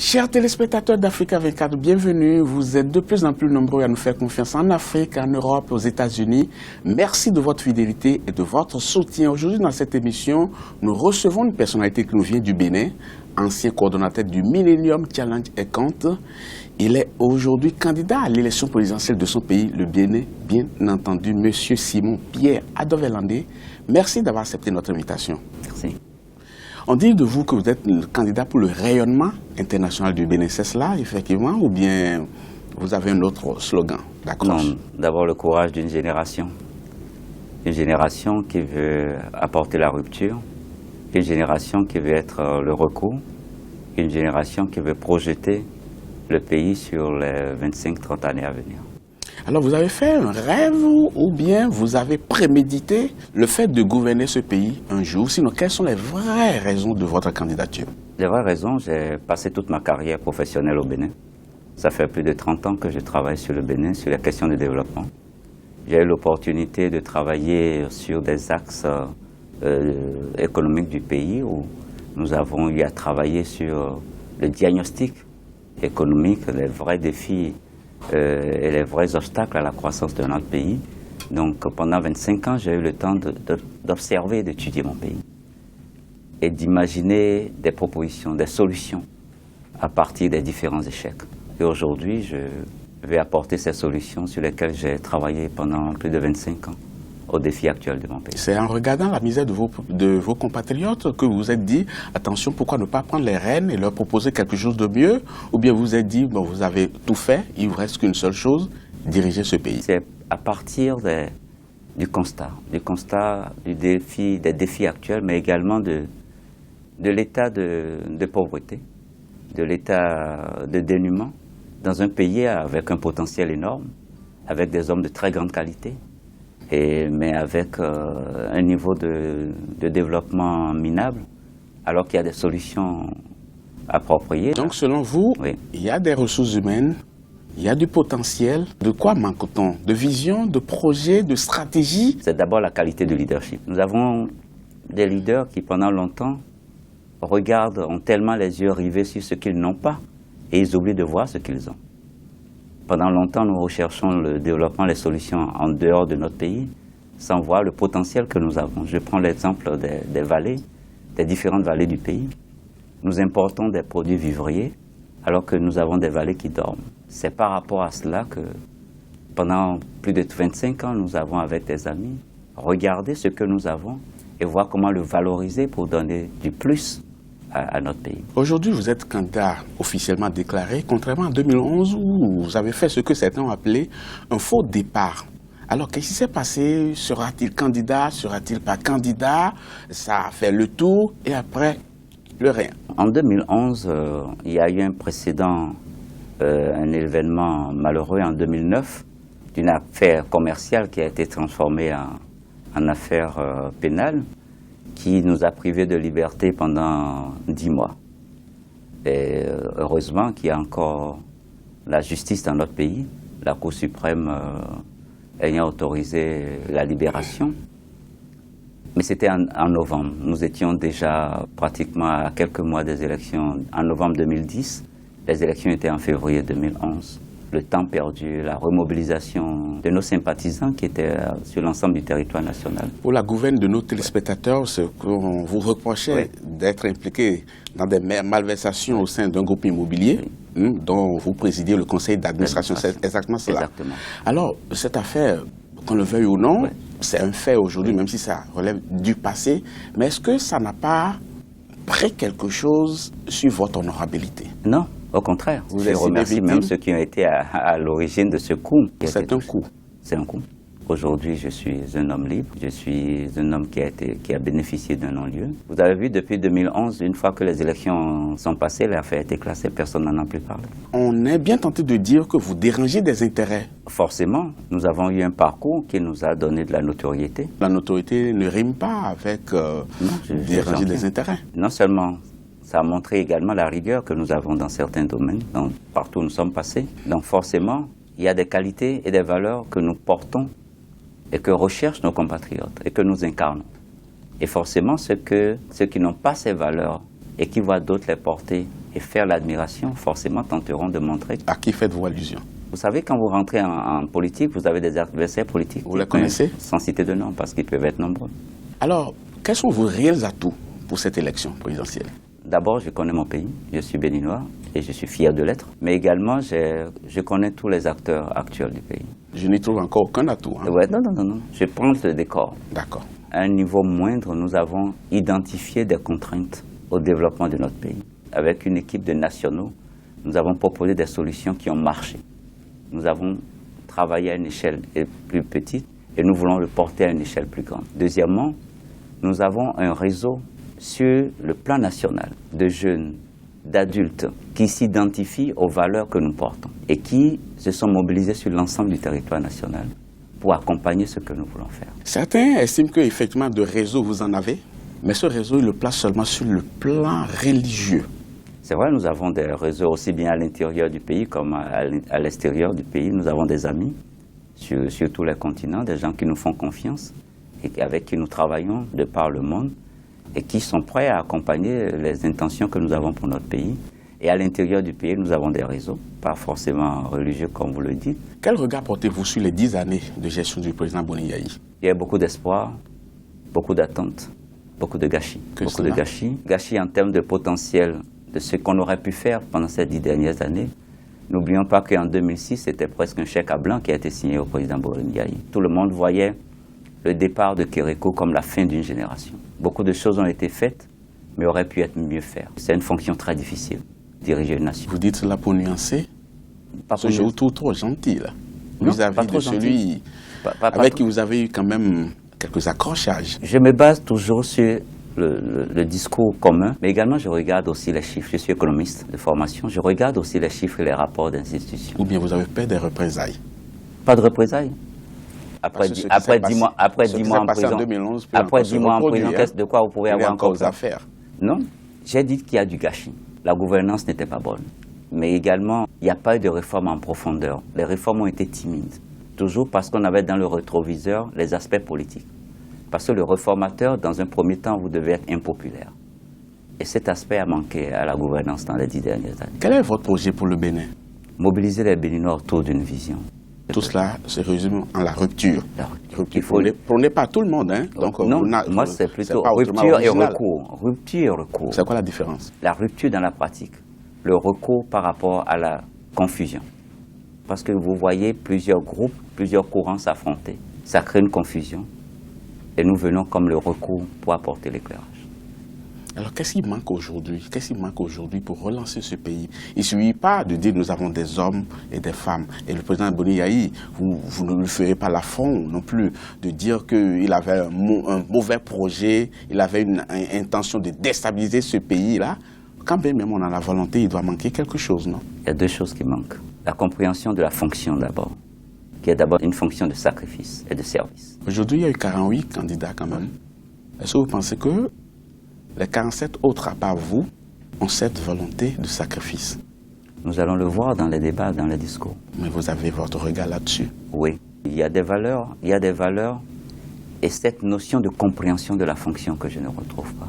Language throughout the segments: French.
Chers téléspectateurs d'Africa 24, bienvenue. Vous êtes de plus en plus nombreux à nous faire confiance en Afrique, en Europe, aux États-Unis. Merci de votre fidélité et de votre soutien. Aujourd'hui, dans cette émission, nous recevons une personnalité qui nous vient du Bénin, ancien coordonnateur du Millennium Challenge Account. Il est aujourd'hui candidat à l'élection présidentielle de son pays, le Bénin, bien entendu, Monsieur Simon Pierre Adovelandé. Merci d'avoir accepté notre invitation. Merci. On dit de vous que vous êtes le candidat pour le rayonnement international du Bénin. C'est cela, effectivement, ou bien vous avez un autre slogan d'accroche? Non, d'abord le courage d'une génération. Une génération qui veut apporter la rupture, une génération qui veut être le recours, une génération qui veut projeter le pays sur les 25-30 années à venir. Alors vous avez fait un rêve ou bien vous avez prémédité le fait de gouverner ce pays un jour? Sinon, quelles sont les vraies raisons de votre candidature? Les vraies raisons, j'ai passé toute ma carrière professionnelle au Bénin. Ça fait plus de 30 ans que je travaille sur le Bénin, sur les questions de développement. J'ai eu l'opportunité de travailler sur des axes économiques du pays où nous avons eu à travailler sur le diagnostic économique, les vrais défis et les vrais obstacles à la croissance de notre pays. Donc pendant 25 ans, j'ai eu le temps d'observer et d'étudier mon pays et d'imaginer des propositions, des solutions à partir des différents échecs. Et aujourd'hui, je vais apporter ces solutions sur lesquelles j'ai travaillé pendant plus de 25 ans aux défis actuels de mon pays. C'est en regardant la misère de vos compatriotes que vous vous êtes dit, attention, pourquoi ne pas prendre les rênes et leur proposer quelque chose de mieux? Ou bien vous vous êtes dit, bon, vous avez tout fait, il ne vous reste qu'une seule chose, diriger ce pays? C'est à partir du constat des défis actuels, mais également de l'état de pauvreté, de l'état de dénuement, dans un pays avec un potentiel énorme, avec des hommes de très grande qualité, mais avec un niveau de développement minable, alors qu'il y a des solutions appropriées. Donc selon vous, oui, il y a des ressources humaines, il y a du potentiel. De quoi manque-t-on? De vision, de projet, de stratégie? C'est d'abord la qualité du leadership. Nous avons des leaders qui pendant longtemps ont tellement les yeux rivés sur ce qu'ils n'ont pas et ils oublient de voir ce qu'ils ont. Pendant longtemps, nous recherchons le développement, les solutions en dehors de notre pays, sans voir le potentiel que nous avons. Je prends l'exemple des vallées, des différentes vallées du pays. Nous importons des produits vivriers, alors que nous avons des vallées qui dorment. C'est par rapport à cela que, pendant plus de 25 ans, nous avons, avec des amis, regardé ce que nous avons et voir comment le valoriser pour donner du plus à notre pays. Aujourd'hui, vous êtes candidat officiellement déclaré, contrairement à 2011 où vous avez fait ce que certains ont appelé un faux départ. Alors, qu'est-ce qui s'est passé? Sera-t-il candidat? Sera-t-il pas candidat? Ça a fait le tour et après, le rien. En 2011, il y a eu un précédent, un événement malheureux en 2009, d'une affaire commerciale qui a été transformée en affaire pénale, qui nous a privés de liberté pendant 10 mois. Et heureusement qu'il y a encore la justice dans notre pays, la Cour suprême ayant autorisé la libération. Mais c'était en novembre. Nous étions déjà pratiquement à quelques mois des élections. En novembre 2010, les élections étaient en février 2011. Le temps perdu, la remobilisation de nos sympathisants qui étaient sur l'ensemble du territoire national. Pour la gouverne de nos téléspectateurs, ce qu'on vous reprochait, oui, d'être impliqué dans des malversations au sein d'un groupe immobilier, oui, dont vous présidiez le conseil d'administration. C'est exactement cela. Exactement. Alors, cette affaire, qu'on le veuille ou non, oui, c'est un fait aujourd'hui, oui, même si ça relève du passé. Mais est-ce que ça n'a pas pris quelque chose sur votre honorabilité? Non. Au contraire, je remercie même ceux qui ont été à l'origine de ce coup. C'est un coup. C'est un coup. Aujourd'hui, je suis un homme libre. Je suis un homme qui a bénéficié d'un non-lieu. Vous avez vu, depuis 2011, une fois que les élections sont passées, l'affaire a été classée, personne n'en a plus parlé. On est bien tenté de dire que vous dérangez des intérêts. Forcément, nous avons eu un parcours qui nous a donné de la notoriété. La notoriété ne rime pas avec déranger des intérêts. Non seulement, ça a montré également la rigueur que nous avons dans certains domaines, partout où nous sommes passés. Donc forcément, il y a des qualités et des valeurs que nous portons et que recherchent nos compatriotes et que nous incarnons. Et forcément, ceux qui n'ont pas ces valeurs et qui voient d'autres les porter et faire l'admiration, forcément tenteront de montrer. À qui faites-vous allusion? Vous savez, quand vous rentrez en politique, vous avez des adversaires politiques. Vous les connaissez? Sans citer de nom, parce qu'ils peuvent être nombreux. Alors, quels sont vos réels atouts pour cette élection présidentielle? D'abord, je connais mon pays, je suis béninois et je suis fier de l'être. Mais également, je connais tous les acteurs actuels du pays. Je n'y trouve encore aucun atout. Hein? Ouais, non. Je prends le décor. D'accord. À un niveau moindre, nous avons identifié des contraintes au développement de notre pays. Avec une équipe de nationaux, nous avons proposé des solutions qui ont marché. Nous avons travaillé à une échelle plus petite et nous voulons le porter à une échelle plus grande. Deuxièmement, nous avons un réseau sur le plan national de jeunes, d'adultes qui s'identifient aux valeurs que nous portons et qui se sont mobilisés sur l'ensemble du territoire national pour accompagner ce que nous voulons faire. Certains estiment qu'effectivement de réseau vous en avez, mais ce réseau il le place seulement sur le plan religieux. C'est vrai, nous avons des réseaux aussi bien à l'intérieur du pays comme à l'extérieur du pays. Nous avons des amis sur tous les continents, des gens qui nous font confiance et avec qui nous travaillons de par le monde et qui sont prêts à accompagner les intentions que nous avons pour notre pays. Et à l'intérieur du pays, nous avons des réseaux, pas forcément religieux comme vous le dites. Quel regard portez-vous sur les 10 années de gestion du président Boni Yayi? Il y a beaucoup d'espoir, beaucoup d'attentes, beaucoup de gâchis. Beaucoup de gâchis. Gâchis en termes de potentiel de ce qu'on aurait pu faire pendant ces 10 dernières années. N'oublions pas qu'en 2006, c'était presque un chèque à blanc qui a été signé au président Boni Yayi. Tout le monde voyait le départ de Kérékou comme la fin d'une génération. Beaucoup de choses ont été faites, mais auraient pu être mieux faites. C'est une fonction très difficile, diriger une nation. Vous dites cela pour nuancer? Parce que je vous trouve trop gentil, là. Vis-à-vis de celui avec qui vous avez eu quand même quelques accrochages. Je me base toujours sur le discours commun, mais également je regarde aussi les chiffres. Je suis économiste de formation, je regarde aussi les chiffres et les rapports d'institutions. Ou bien vous avez peur des représailles? Pas de représailles. Après 10 mois en prison, de quoi vous pourrez avoir encore affaires? Non, j'ai dit qu'il y a du gâchis. La gouvernance n'était pas bonne. Mais également, il n'y a pas eu de réforme en profondeur. Les réformes ont été timides. Toujours parce qu'on avait dans le rétroviseur les aspects politiques. Parce que le réformateur, dans un premier temps, vous devez être impopulaire. Et cet aspect a manqué à la gouvernance dans les 10 dernières années. Quel est votre projet pour le Bénin? Mobiliser les Béninois autour d'une vision. Tout cela se résume en la rupture. Il faut prônez pas tout le monde, hein? Donc, non, moi c'est plutôt rupture et recours. Rupture et recours. C'est quoi la différence? La rupture dans la pratique. Le recours par rapport à la confusion. Parce que vous voyez plusieurs groupes, plusieurs courants s'affronter. Ça crée une confusion. Et nous venons comme le recours pour apporter l'éclairage. Alors, qu'est-ce qui manque aujourd'hui? Qu'est-ce qui manque aujourd'hui pour relancer ce pays? Il ne suffit pas de dire nous avons des hommes et des femmes. Et le président Boni Yayi, vous ne lui ferez pas l'affront non plus de dire qu'il avait un mauvais projet, il avait une intention de déstabiliser ce pays-là. Quand bien même on a la volonté, il doit manquer quelque chose, non? Il y a deux choses qui manquent. La compréhension de la fonction d'abord, qui est d'abord une fonction de sacrifice et de service. Aujourd'hui, il y a eu 48 candidats quand même. Est-ce que vous pensez que les 47 autres, à part vous, ont cette volonté de sacrifice? Nous allons le voir dans les débats, dans les discours. Mais vous avez votre regard là-dessus? Oui. Il y a des valeurs, et cette notion de compréhension de la fonction que je ne retrouve pas.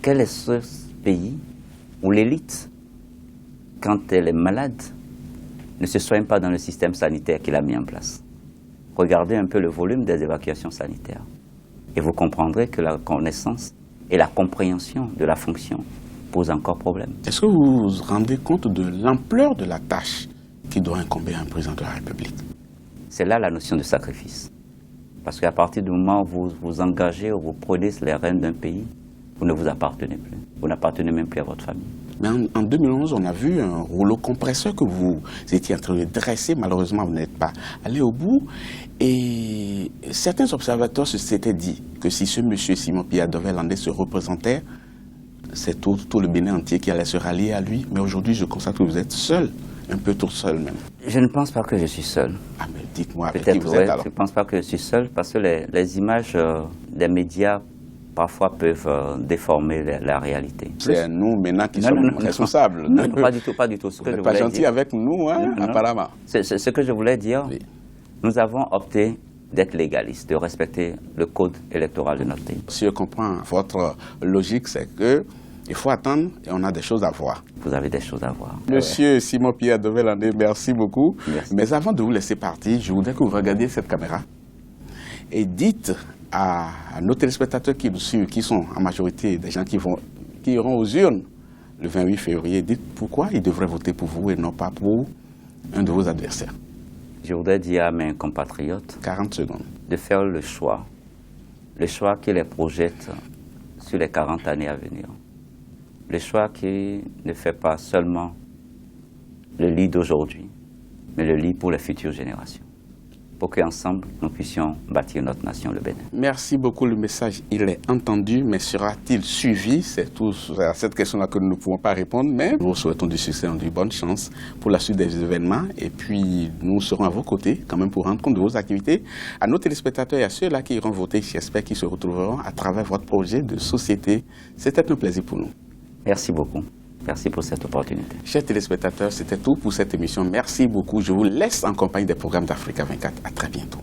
Quel est ce pays où l'élite, quand elle est malade, ne se soigne pas dans le système sanitaire qu'il a mis en place? Regardez un peu le volume des évacuations sanitaires. Et vous comprendrez que la connaissance et la compréhension de la fonction posent encore problème. Est-ce que vous vous rendez compte de l'ampleur de la tâche qui doit incomber à un président de la République? C'est là la notion de sacrifice. Parce qu'à partir du moment où vous vous engagez, où vous prenez les rênes d'un pays, vous ne vous appartenez plus. Vous n'appartenez même plus à votre famille. Mais en 2011, on a vu un rouleau compresseur que vous étiez en train de dresser. Malheureusement, vous n'êtes pas allé au bout. Et certains observateurs se s'étaient dit que si ce monsieur Simon Pierre Dovel-Landais se représentait, c'est tout le Bénin entier qui allait se rallier à lui. Mais aujourd'hui, je constate que vous êtes seul, un peu tout seul même. Je ne pense pas que je suis seul. Ah, mais dites-moi avec qui vous êtes alors. Je ne pense pas que je suis seul parce que les images des médias parfois peuvent déformer la réalité. C'est nous maintenant qui sommes responsables. Non, pas du tout, pas du tout. Vous n'êtes pas gentil avec nous, hein, apparemment. Ce que je voulais dire, oui. Nous avons opté d'être légaliste, de respecter le code électoral de notre pays. Si je comprends votre logique, c'est que Il faut attendre et on a des choses à voir. Vous avez des choses à voir. Monsieur Simon-Pierre Develandé, merci beaucoup. Merci. Mais avant de vous laisser partir, je voudrais que vous regardiez cette caméra et dites à nos téléspectateurs qui nous suivent, qui sont en majorité des gens qui iront aux urnes le 28 février, dites pourquoi ils devraient voter pour vous et non pas pour un de vos adversaires. Je voudrais dire à mes compatriotes 40 secondes. de faire le choix qui les projette sur les 40 années à venir. Le choix qui ne fait pas seulement le lit d'aujourd'hui, mais le lit pour les futures générations, pour qu'ensemble, nous puissions bâtir notre nation, le Bénin. Merci beaucoup. Le message, il est entendu, mais sera-t-il suivi? C'est tout à cette question-là que nous ne pouvons pas répondre, mais nous vous souhaitons du succès, on dit bonne chance pour la suite des événements. Et puis, nous serons à vos côtés, quand même, pour rendre compte de vos activités. À nos téléspectateurs et à ceux-là qui iront voter, j'espère qu'ils se retrouveront à travers votre projet de société. C'était un plaisir pour nous. Merci beaucoup. Merci pour cette opportunité. Chers téléspectateurs, c'était tout pour cette émission. Merci beaucoup. Je vous laisse en compagnie des programmes d'Africa 24. À très bientôt.